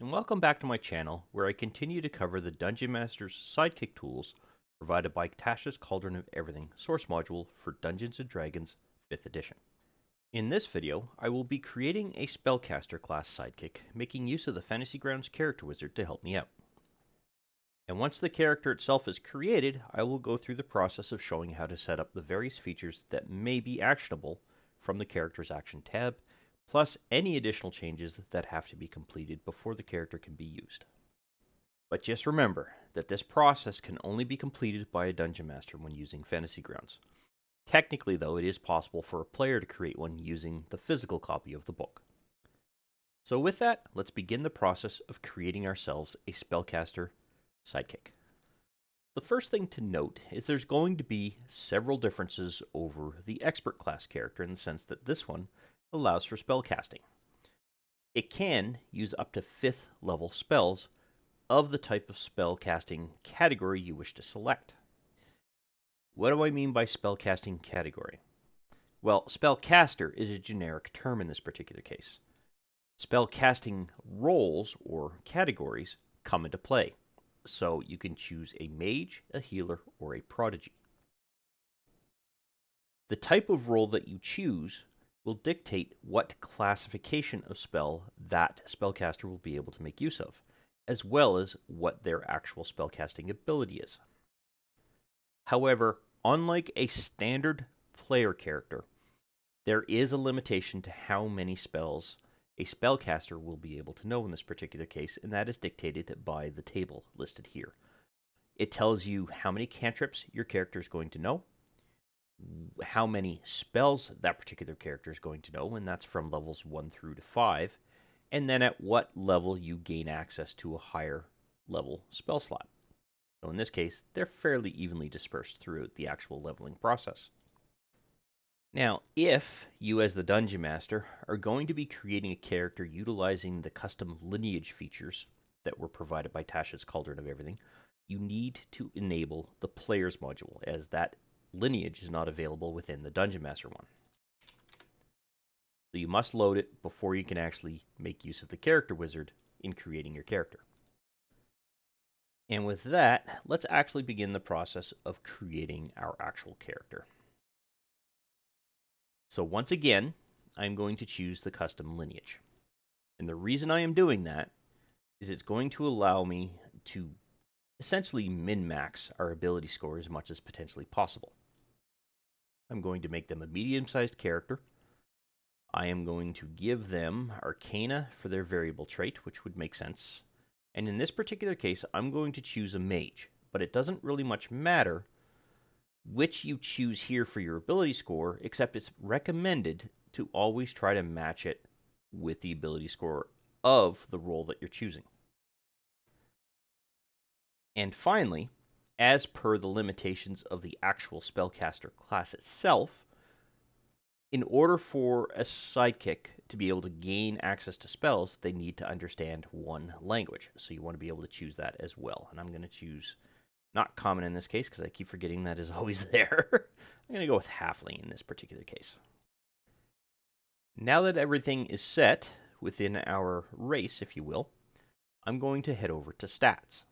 and welcome back to my channel where I continue to cover the Dungeon Master's Sidekick tools provided by Tasha's Cauldron of Everything source module for Dungeons & Dragons 5th edition. In this video, I will be creating a Spellcaster class Sidekick, making use of the Fantasy Grounds character wizard to help me out. And once the character itself is created, I will go through the process of showing how to set up the various features that may be actionable from the character's action tab, plus any additional changes that have to be completed before the character can be used. But just remember that this process can only be completed by a Dungeon Master when using Fantasy Grounds. Technically, though, it is possible for a player to create one using the physical copy of the book. So with that, let's begin the process of creating ourselves a Spellcaster Sidekick. The first thing to note is there's going to be several differences over the Expert class character in the sense that this one allows for spellcasting. It can use up to 5th level spells of the type of spellcasting category you wish to select. What do I mean by spellcasting category? Well, spellcaster is a generic term in this particular case. Spellcasting roles or categories come into play, so you can choose a mage, a healer, or a prodigy. The type of role that you choose will dictate what classification of spell that spellcaster will be able to make use of, as well as what their actual spellcasting ability is. However, unlike a standard player character, there is a limitation to how many spells a spellcaster will be able to know in this particular case, and that is dictated by the table listed here. It tells you how many cantrips your character is going to know, how many spells that particular character is going to know, and that's from levels 1 through to 5, and then at what level you gain access to a higher level spell slot. So in this case, they're fairly evenly dispersed throughout the actual leveling process. Now, if you as the Dungeon Master are going to be creating a character utilizing the custom Lineage features that were provided by Tasha's Cauldron of Everything, you need to enable the Players module, as that Lineage is not available within the Dungeon Master one. So you must load it before you can actually make use of the character wizard in creating your character. And with that, let's actually begin the process of creating our actual character. So once again, I'm going to choose the custom Lineage. And the reason I am doing that is it's going to allow me to essentially min-max our ability score as much as potentially possible. I'm going to make them a medium-sized character. I am going to give them Arcana for their variable trait, which would make sense. And in this particular case, I'm going to choose a mage, but it doesn't really much matter which you choose here for your ability score, except it's recommended to always try to match it with the ability score of the role that you're choosing. And finally, as per the limitations of the actual spellcaster class itself, in order for a sidekick to be able to gain access to spells, they need to understand one language. So you want to be able to choose that as well. And I'm going to choose not common in this case because I keep forgetting that is always there. I'm going to go with halfling in this particular case. Now that everything is set within our race, if you will, I'm going to head over to stats.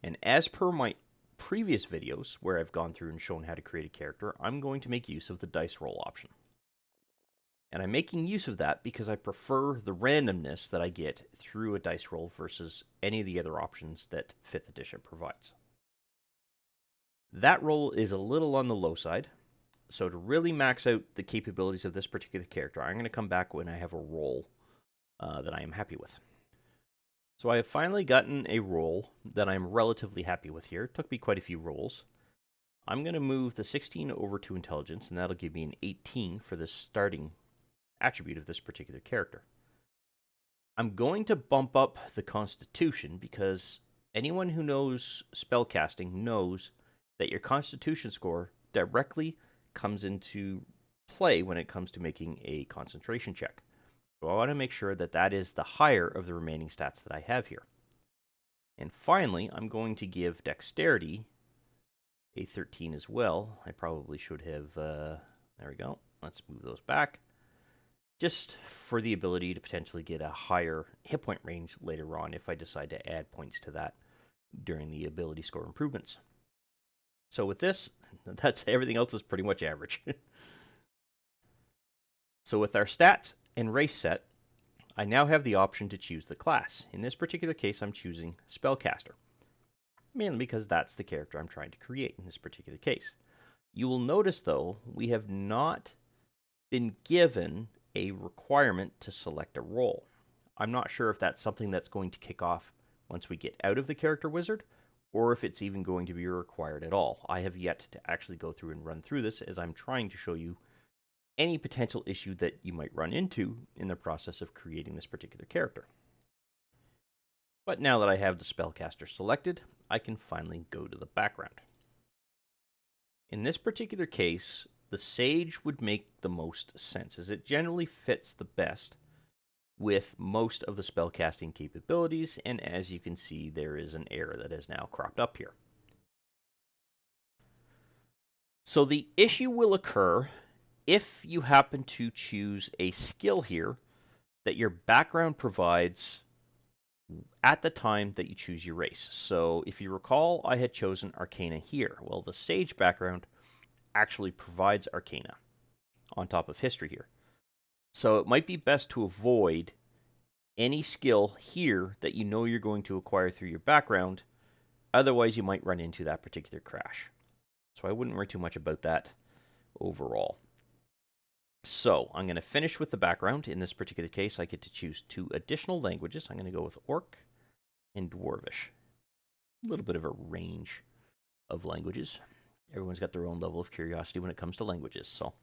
And as per my previous videos where I've gone through and shown how to create a character, I'm going to make use of the dice roll option. And I'm making use of that because I prefer the randomness that I get through a dice roll versus any of the other options that 5th edition provides. That roll is a little on the low side, so to really max out the capabilities of this particular character, I'm going to come back when I have a roll that I am happy with. So I have finally gotten a roll that I'm relatively happy with here. It took me quite a few rolls. I'm going to move the 16 over to intelligence, and that'll give me an 18 for the starting attribute of this particular character. I'm going to bump up the constitution because anyone who knows spellcasting knows that your constitution score directly comes into play when it comes to making a concentration check. So I want to make sure that that is the higher of the remaining stats that I have here. And finally, I'm going to give dexterity a 13 as well. I probably should have, there we go. Let's move those back. just for the ability to potentially get a higher hit point range later on if I decide to add points to that during the ability score improvements. So with this, that's everything else is pretty much average. So with our stats and race set, I now have the option to choose the class. In this particular case, I'm choosing Spellcaster, mainly because that's the character I'm trying to create in this particular case. You will notice, though, we have not been given a requirement to select a role. I'm not sure if that's something that's going to kick off once we get out of the character wizard, or if it's even going to be required at all. I have yet to actually go through and run through this, as I'm trying to show you any potential issue that you might run into in the process of creating this particular character. But now that I have the Spellcaster selected, I can finally go to the background. In this particular case, the Sage would make the most sense, as it generally fits the best with most of the spellcasting capabilities, and as you can see, there is an error that has now cropped up here. So the issue will occur if you happen to choose a skill here that your background provides at the time that you choose your race. So if you recall, I had chosen Arcana here. Well, the Sage background actually provides Arcana on top of History here. So it might be best to avoid any skill here that you know you're going to acquire through your background. Otherwise, you might run into that particular crash. So I wouldn't worry too much about that overall. So I'm going to finish with the background. In this particular case, I get to choose 2 additional languages. I'm going to go with Orc and Dwarvish. A little bit of a range of languages. Everyone's got their own level of curiosity when it comes to languages. So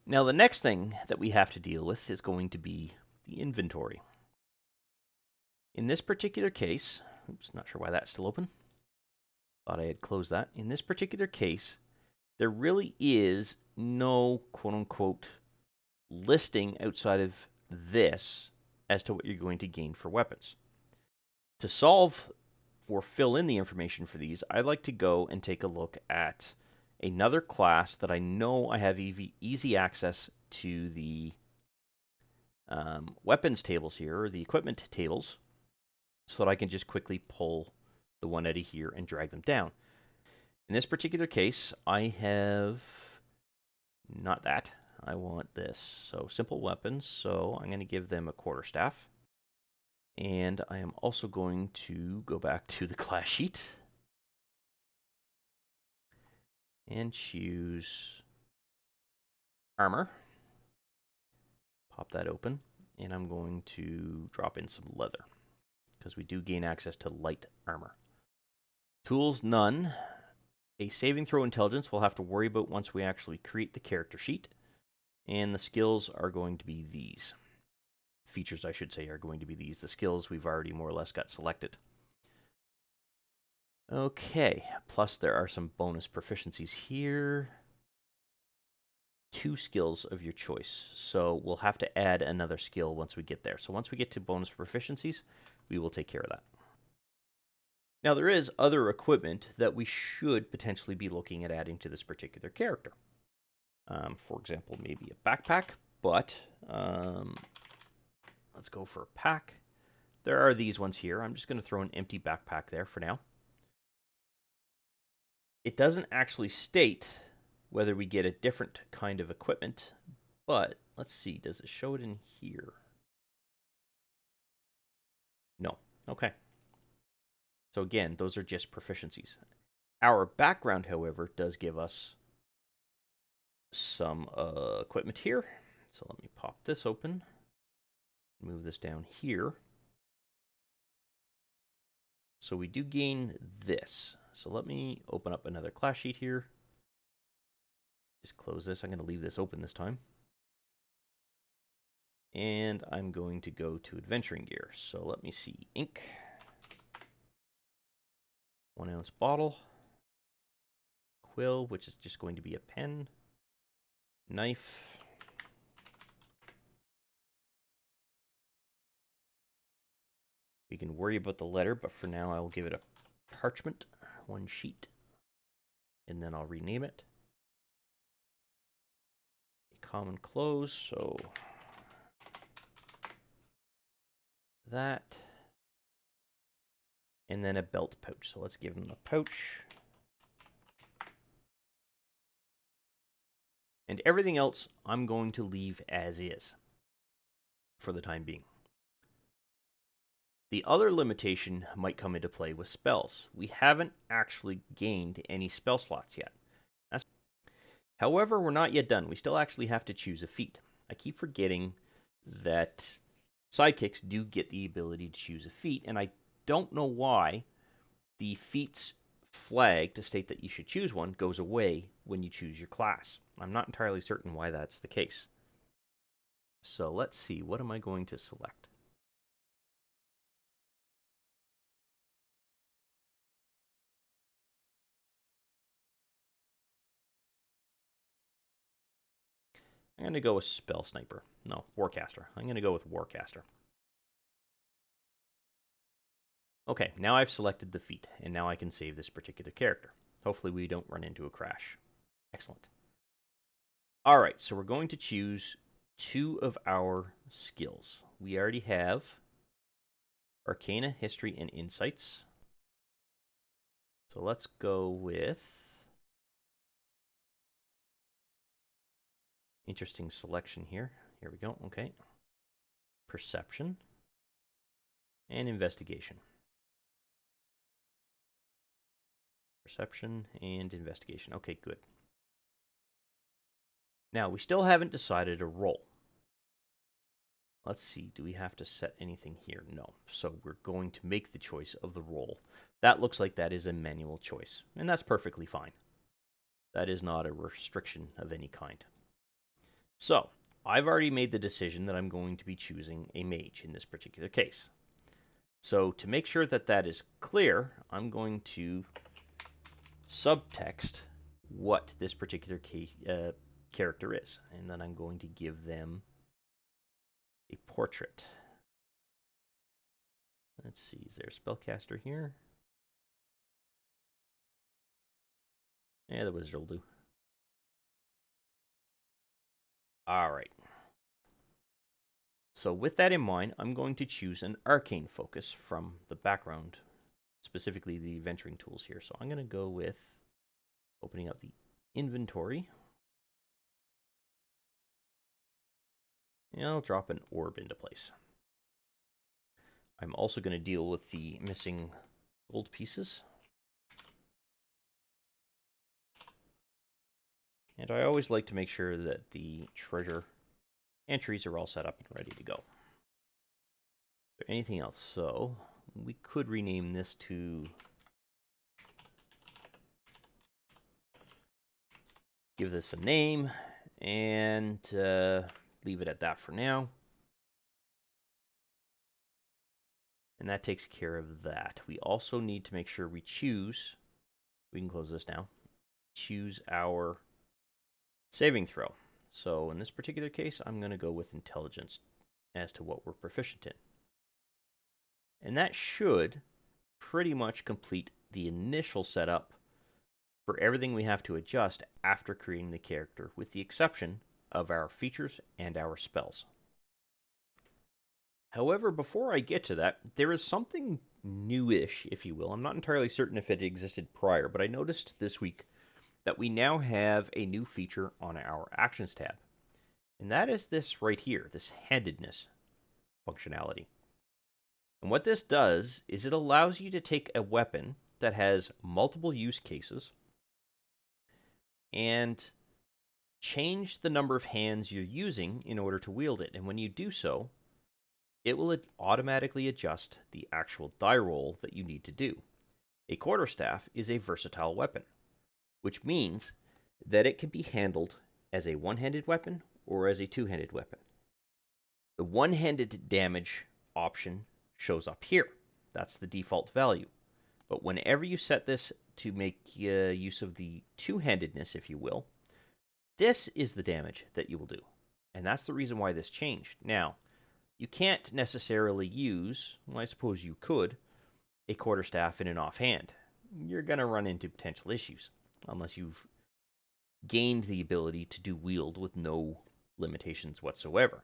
now the next thing that we have to deal with is going to be the inventory. In this particular case, oops, not sure why that's still open. Thought I had closed that. In this particular case, there really is no quote-unquote listing outside of this as to what you're going to gain for weapons. To solve or fill in the information for these, I'd like to go and take a look at another class that I know I have easy access to the weapons tables here, or the equipment tables, so that I can just quickly pull the one out of here and drag them down. In this particular case, I have not that. I want this. So simple weapons. So I'm going to give them a quarterstaff. And I am also going to go back to the class sheet and choose armor. Pop that open. And I'm going to drop in some leather, because we do gain access to light armor. Tools, none. A saving throw intelligence we'll have to worry about once we actually create the character sheet. And the skills are going to be these. Features, I should say, are going to be these. The skills we've already more or less got selected. Okay, plus there are some bonus proficiencies here. 2 skills of your choice. So we'll have to add another skill once we get there. So once we get to bonus proficiencies, we will take care of that. Now there is other equipment that we should potentially be looking at adding to this particular character. For example, maybe a backpack, but let's go for a pack. There are these ones here. I'm just going to throw an empty backpack there for now. It doesn't actually state whether we get a different kind of equipment, but let's see, does it show it in here? No. Okay. So again, those are just proficiencies. Our background, however, does give us some equipment here. So let me pop this open, move this down here. So we do gain this. So let me open up another class sheet here. Just close this. I'm going to leave this open this time. And I'm going to go to adventuring gear. So let me see. Ink. 1 ounce bottle. Quill, which is just going to be a pen. Knife. We can worry about the letter, but for now I will give it a parchment, 1 sheet, and then I'll rename it. A common clothes, so that. And then a belt pouch. So let's give him a pouch. And everything else I'm going to leave as is for the time being. The other limitation might come into play with spells. We haven't actually gained any spell slots yet. However, we're not yet done. We still actually have to choose a feat. I keep forgetting that sidekicks do get the ability to choose a feat, and I don't know why the feat's flag to state that you should choose one goes away when you choose your class. I'm not entirely certain why that's the case. So let's see, what am I going to select? I'm going to go with Spell Sniper. No, Warcaster. I'm going to go with Warcaster. Okay, now I've selected the feat, and now I can save this particular character. Hopefully we don't run into a crash. Excellent. All right, so we're going to choose 2 of our skills. We already have Arcana, History, and Insights. So let's go with interesting selection here. Here we go. Okay. Perception and Investigation. Perception and Investigation. Okay, good. Now, we still haven't decided a role. Let's see, do we have to set anything here? No. So we're going to make the choice of the role. That looks like that is a manual choice, and that's perfectly fine. That is not a restriction of any kind. So, I've already made the decision that I'm going to be choosing a mage in this particular case. So, to make sure that that is clear, I'm going to subtext what this particular character is, and then I'm going to give them a portrait. Let's see, is there a spellcaster here? Yeah, the wizard will do. All right. So with that in mind, I'm going to choose an arcane focus from the background, specifically the venturing tools here. So I'm going to go with opening up the inventory. And I'll drop an orb into place. I'm also going to deal with the missing gold pieces. And I always like to make sure that the treasure entries are all set up and ready to go. Is there anything else? So we could rename this to give this a name and leave it at that for now. And that takes care of that. We also need to make sure we choose, we can close this now, choose our saving throw. So in this particular case, I'm going to go with intelligence as to what we're proficient in. And that should pretty much complete the initial setup for everything we have to adjust after creating the character, with the exception of our features and our spells. However, before I get to that, there is something newish, if you will. I'm not entirely certain if it existed prior, but I noticed this week that we now have a new feature on our Actions tab. And that is this right here, this Handedness functionality. And what this does is it allows you to take a weapon that has multiple use cases and change the number of hands you're using in order to wield it. And when you do so, it will automatically adjust the actual die roll that you need to do. A quarterstaff is a versatile weapon, which means that it can be handled as a one-handed weapon or as a two-handed weapon. The one-handed damage option shows up here. That's the default value. But whenever you set this to make use of the two-handedness, if you will, this is the damage that you will do. And that's the reason why this changed. Now, you can't necessarily use, well, I suppose you could, a quarterstaff in an offhand. You're going to run into potential issues unless you've gained the ability to do wield with no limitations whatsoever.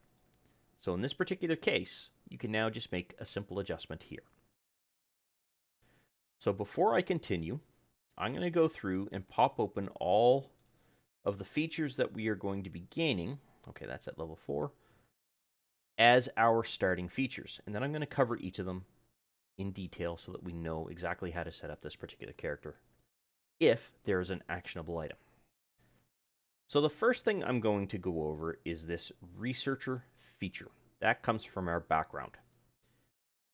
So in this particular case, you can now just make a simple adjustment here. So before I continue, I'm going to go through and pop open all of the features that we are going to be gaining. Okay, that's at level 4. As our starting features. And then I'm going to cover each of them in detail so that we know exactly how to set up this particular character if there is an actionable item. So the first thing I'm going to go over is this researcher feature. That comes from our background.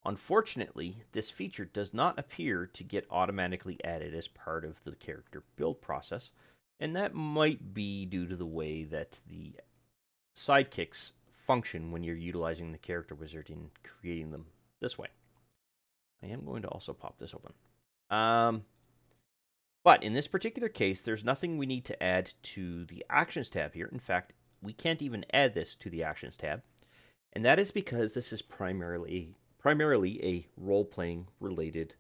Unfortunately, this feature does not appear to get automatically added as part of the character build process, and that might be due to the way that the sidekicks function when you're utilizing the character wizard in creating them this way. I am going to also pop this open. But in this particular case, there's nothing we need to add to the Actions tab here. In fact, we can't even add this to the Actions tab. And that is because this is primarily a role-playing related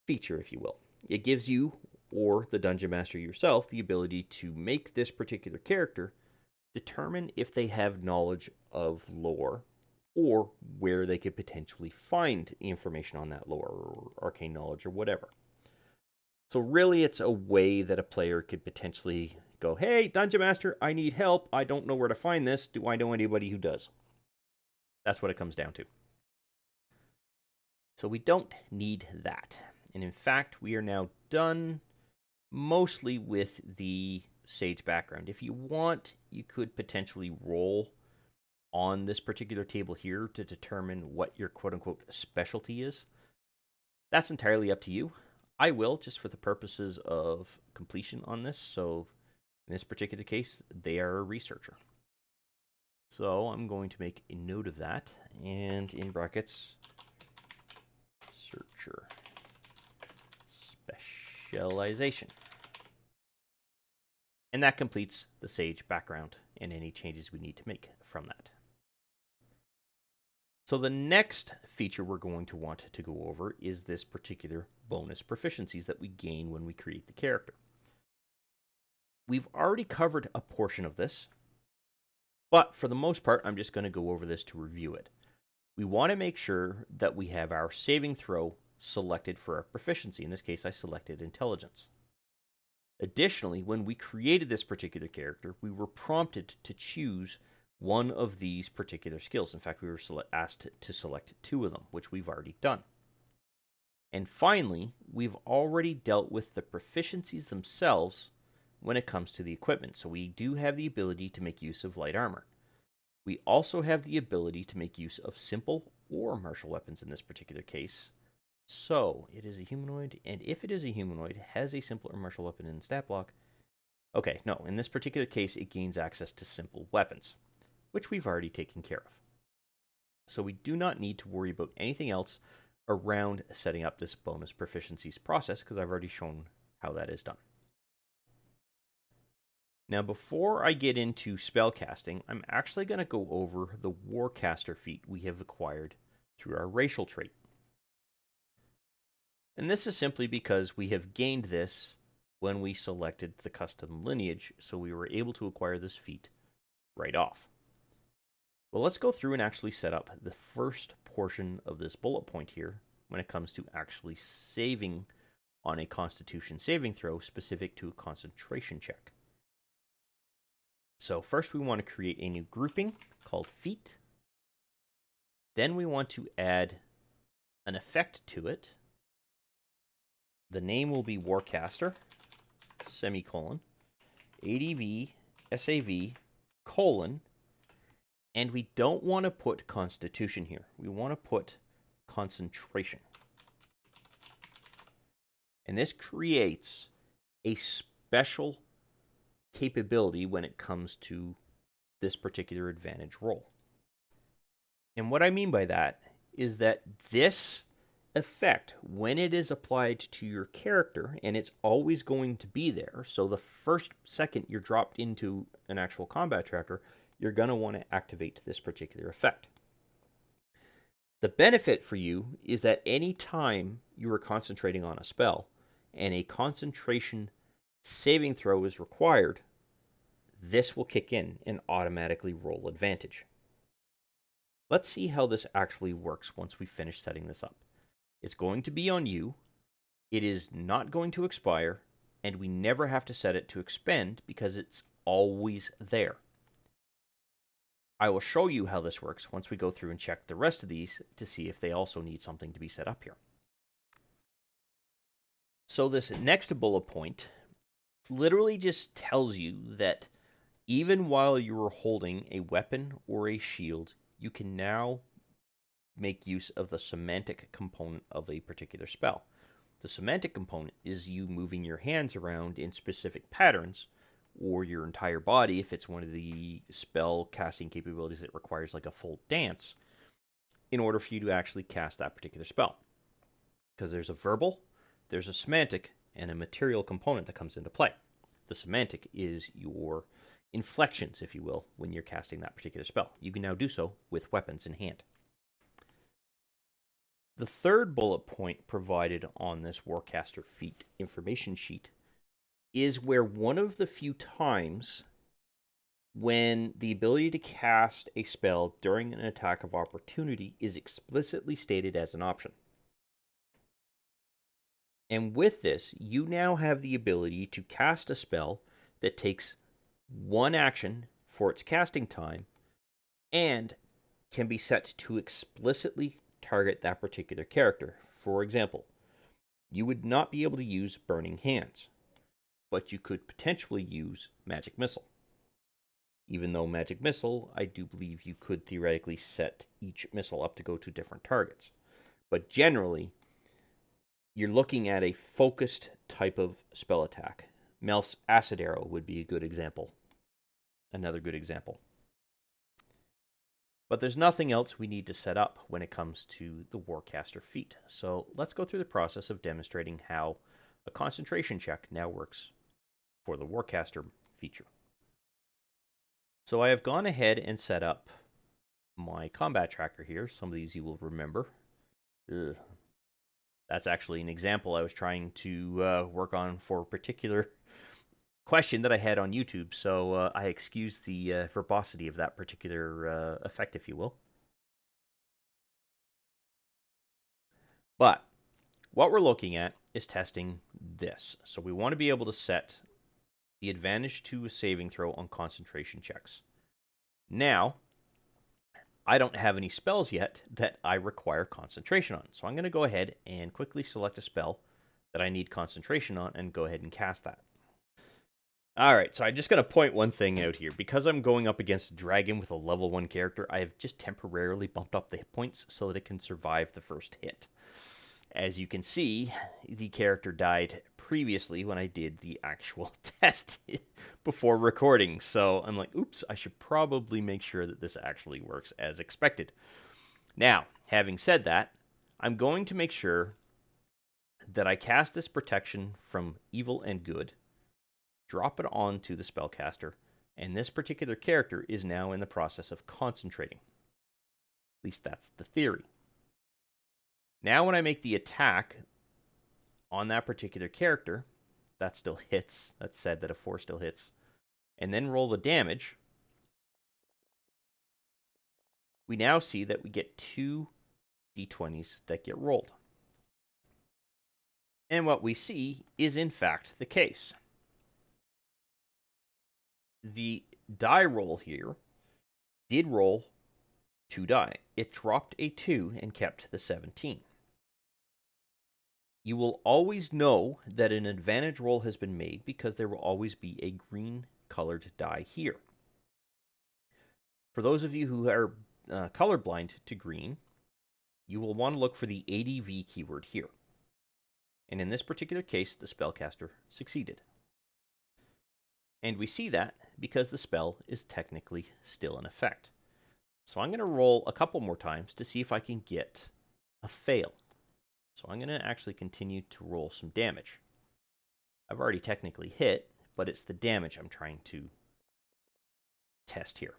feature, if you will. It gives you, or the Dungeon Master yourself, the ability to make this particular character determine if they have knowledge of lore or where they could potentially find information on that lore or arcane knowledge or whatever. So really, it's a way that a player could potentially go, hey, Dungeon Master, I need help. I don't know where to find this. Do I know anybody who does? That's what it comes down to. So we don't need that. And in fact, we are now done mostly with the Sage background. If you want, you could potentially roll on this particular table here to determine what your quote-unquote specialty is. That's entirely up to you. I will, just for the purposes of completion on this. So in this particular case, they are a researcher. So I'm going to make a note of that, and in brackets, searcher specialization. And that completes the Sage background and any changes we need to make from that. So the next feature we're going to want to go over is this particular bonus proficiencies that we gain when we create the character. We've already covered a portion of this, but for the most part, I'm just going to go over this to review it. We want to make sure that we have our saving throw selected for our proficiency. In this case, I selected intelligence. Additionally, when we created this particular character, we were prompted to choose one of these particular skills. In fact, we were asked to select 2 of them, which we've already done. And finally, we've already dealt with the proficiencies themselves when it comes to the equipment. So we do have the ability to make use of light armor. We also have the ability to make use of simple or martial weapons in this particular case. So it is a humanoid, and if it is a humanoid, has a simple or martial weapon in the stat block. Okay, no, in this particular case, it gains access to simple weapons, which we've already taken care of. So we do not need to worry about anything else around setting up this bonus proficiencies process, because I've already shown how that is done. Now, before I get into spellcasting, I'm actually going to go over the Warcaster feat we have acquired through our racial trait. And this is simply because we have gained this when we selected the custom lineage, so we were able to acquire this feat right off. Well, let's go through and actually set up the first portion of this bullet point here when it comes to actually saving on a Constitution saving throw specific to a concentration check. So first we want to create a new grouping called feat. Then we want to add an effect to it. The name will be Warcaster, semicolon, ADV, SAV, colon, and we don't want to put Constitution here. We want to put concentration. And this creates a special capability when it comes to this particular advantage roll. And what I mean by that is that this effect, when it is applied to your character, and it's always going to be there, so the first second you're dropped into an actual combat tracker, you're going to want to activate this particular effect. The benefit for you is that any time you are concentrating on a spell and a concentration saving throw is required, this will kick in and automatically roll advantage. Let's see how this actually works once we finish setting this up. It's going to be on you, it is not going to expire, and we never have to set it to expend because it's always there. I will show you how this works once we go through and check the rest of these to see if they also need something to be set up here. So this next bullet point literally just tells you that even while you're holding a weapon or a shield, you can now make use of the semantic component of a particular spell. The semantic component is you moving your hands around in specific patterns, or your entire body if it's one of the spell casting capabilities that requires like a full dance, in order for you to actually cast that particular spell. Because there's a verbal, there's a semantic, and a material component that comes into play. The semantic is your inflections, if you will, when you're casting that particular spell. You can now do so with weapons in hand. The third bullet point provided on this Warcaster feat information sheet is where one of the few times when the ability to cast a spell during an attack of opportunity is explicitly stated as an option. And with this, you now have the ability to cast a spell that takes one action for its casting time and can be set to explicitly target that particular character. For example, you would not be able to use Burning Hands, but you could potentially use Magic Missile. Even though Magic Missile, I do believe you could theoretically set each missile up to go to different targets. But generally, you're looking at a focused type of spell attack. Mel's Acid Arrow would be a good example. Another good example. But there's nothing else we need to set up when it comes to the Warcaster feat. So let's go through the process of demonstrating how a concentration check now works for the Warcaster feature. So I have gone ahead and set up my combat tracker here. Some of these you will remember. Ugh. That's actually an example I was trying to work on for a particular question that I had on YouTube, so I excuse the verbosity of that particular effect, if you will. But what we're looking at is testing this. So we want to be able to set the advantage to a saving throw on concentration checks. Now, I don't have any spells yet that I require concentration on. So I'm going to go ahead and quickly select a spell that I need concentration on and go ahead and cast that. Alright, so I'm just going to point one thing out here. Because I'm going up against a dragon with a level 1 character, I have just temporarily bumped up the hit points so that it can survive the first hit. As you can see, the character died previously when I did the actual test before recording. So I'm like, oops, I should probably make sure that this actually works as expected. Now, having said that, I'm going to make sure that I cast this protection from evil and good, drop it onto the Spellcaster, and this particular character is now in the process of concentrating. At least that's the theory. Now when I make the attack on that particular character, that still hits. That's said that a 4 still hits. And then roll the damage. We now see that we get 2 d20s that get rolled. And what we see is in fact the case. The die roll here did roll 2 die. It dropped a 2 and kept the 17. You will always know that an advantage roll has been made because there will always be a green colored die here. For those of you who are colorblind to green, you will want to look for the ADV keyword here. And in this particular case, the Spellcaster succeeded. And we see that because the spell is technically still in effect. So I'm going to roll a couple more times to see if I can get a fail. So I'm going to actually continue to roll some damage. I've already technically hit, but it's the damage I'm trying to test here.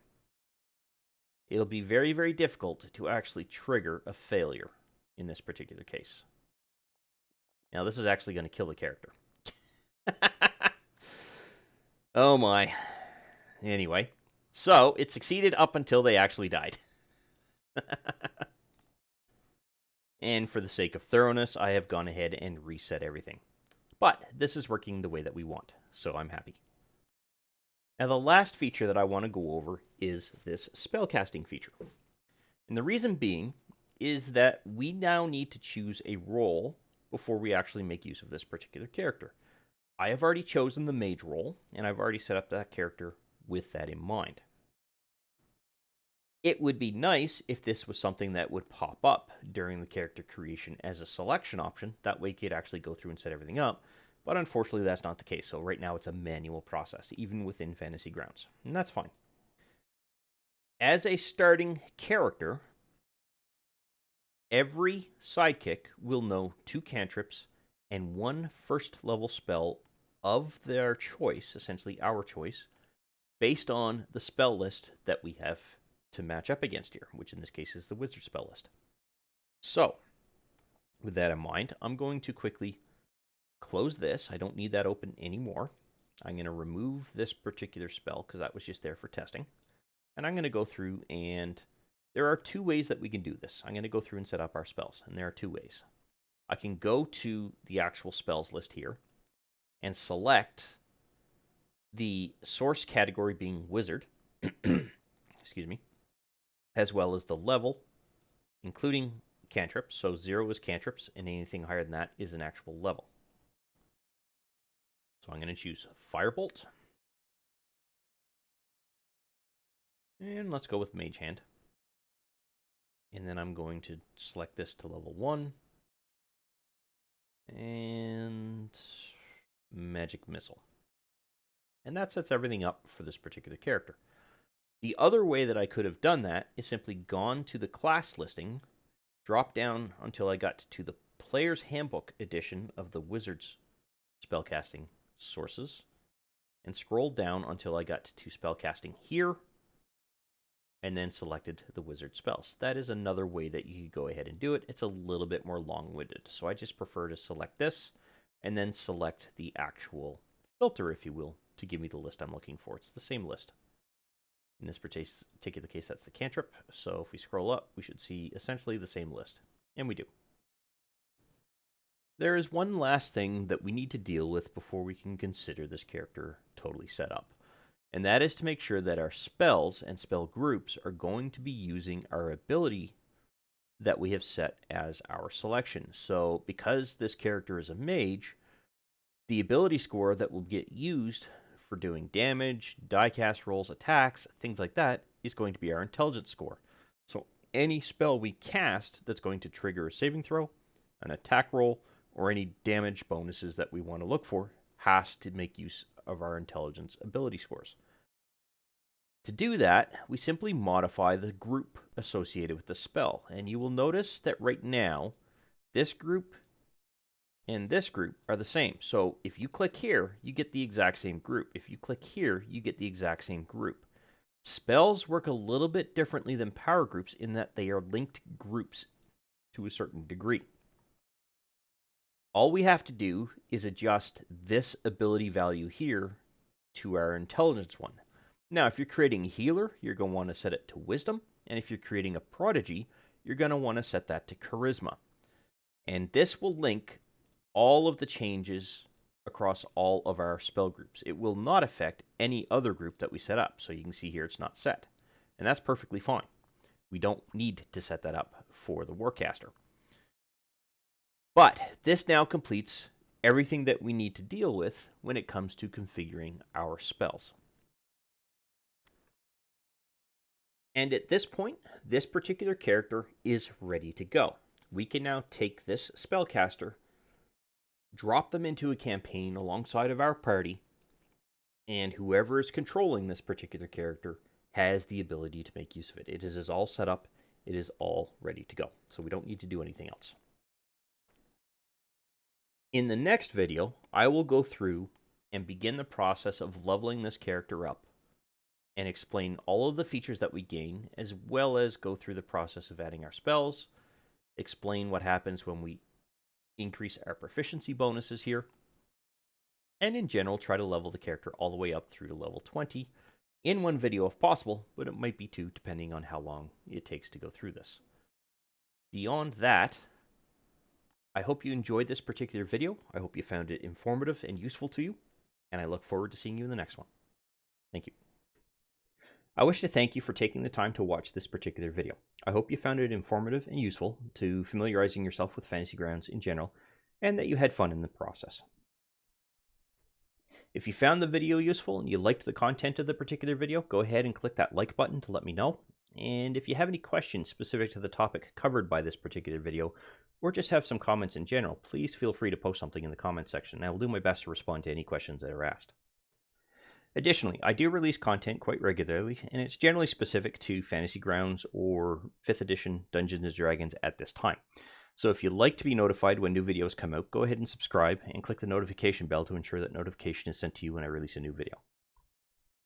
It'll be very, very difficult to actually trigger a failure in this particular case. Now, this is actually going to kill the character. Oh my. Anyway, so it succeeded up until they actually died. And for the sake of thoroughness, I have gone ahead and reset everything. But this is working the way that we want, so I'm happy. Now the last feature that I want to go over is this spellcasting feature. And the reason being is that we now need to choose a role before we actually make use of this particular character. I have already chosen the mage role, and I've already set up that character with that in mind. It would be nice if this was something that would pop up during the character creation as a selection option. That way you could actually go through and set everything up. But unfortunately, that's not the case. So right now it's a manual process, even within Fantasy Grounds. And that's fine. As a starting character, every sidekick will know 2 cantrips and 1 first level spell of their choice, essentially our choice, based on the spell list that we have to match up against here, which in this case is the wizard spell list. So, with that in mind, I'm going to quickly close this. I don't need that open anymore. I'm going to remove this particular spell because that was just there for testing. And I'm going to go through, and there are 2 ways that we can do this. I'm going to go through and set up our spells, and there are 2 ways. I can go to the actual spells list here and select the source category being wizard, excuse me, as well as the level, including cantrips. So 0 is cantrips, and anything higher than that is an actual level. So I'm going to choose Firebolt. And let's go with Mage Hand. And then I'm going to select this to level 1. And Magic Missile. And that sets everything up for this particular character. The other way that I could have done that is simply gone to the class listing, dropped down until I got to the Player's Handbook edition of the Wizard's spellcasting sources, and scrolled down until I got to spellcasting here, and then selected the wizard spells. That is another way that you could go ahead and do it. It's a little bit more long-winded, so I just prefer to select this, and then select the actual filter, if you will, to give me the list I'm looking for. It's the same list. In this particular case, that's the cantrip, so if we scroll up, we should see essentially the same list, and we do. There is one last thing that we need to deal with before we can consider this character totally set up, and that is to make sure that our spells and spell groups are going to be using our ability that we have set as our selection. So because this character is a mage, the ability score that will get used for doing damage, diecast rolls, attacks, things like that, is going to be our intelligence score. So any spell we cast that's going to trigger a saving throw, an attack roll, or any damage bonuses that we want to look for has to make use of our intelligence ability scores. To do that, we simply modify the group associated with the spell. And you will notice that right now, this group and this group are the same. So if you click here, you get the exact same group. If you click here, you get the exact same group. Spells work a little bit differently than power groups in that they are linked groups to a certain degree. All we have to do is adjust this ability value here to our intelligence one. Now, if you're creating a healer, you're going to want to set it to wisdom. And if you're creating a prodigy, you're going to want to set that to charisma. And this will link all of the changes across all of our spell groups. It will not affect any other group that we set up. So you can see here it's not set. And that's perfectly fine. We don't need to set that up for the Warcaster. But this now completes everything that we need to deal with when it comes to configuring our spells. And at this point, this particular character is ready to go. We can now take this Spellcaster, drop them into a campaign alongside of our party, and whoever is controlling this particular character has the ability to make use of it. It is all set up. It is all ready to go. So we don't need to do anything else. In the next video, I will go through and begin the process of leveling this character up and explain all of the features that we gain, as well as go through the process of adding our spells, explain what happens when we increase our proficiency bonuses here, and in general try to level the character all the way up through to level 20 in one video if possible, but it might be two depending on how long it takes to go through this. Beyond that, I hope you enjoyed this particular video. I hope you found it informative and useful to you, and I look forward to seeing you in the next one. Thank you. I wish to thank you for taking the time to watch this particular video. I hope you found it informative and useful to familiarizing yourself with Fantasy Grounds in general, and that you had fun in the process. If you found the video useful and you liked the content of the particular video, go ahead and click that like button to let me know. And if you have any questions specific to the topic covered by this particular video, or just have some comments in general, please feel free to post something in the comments section, and I will do my best to respond to any questions that are asked. Additionally, I do release content quite regularly, and it's generally specific to Fantasy Grounds or 5th edition Dungeons & Dragons at this time. So if you'd like to be notified when new videos come out, go ahead and subscribe and click the notification bell to ensure that notification is sent to you when I release a new video.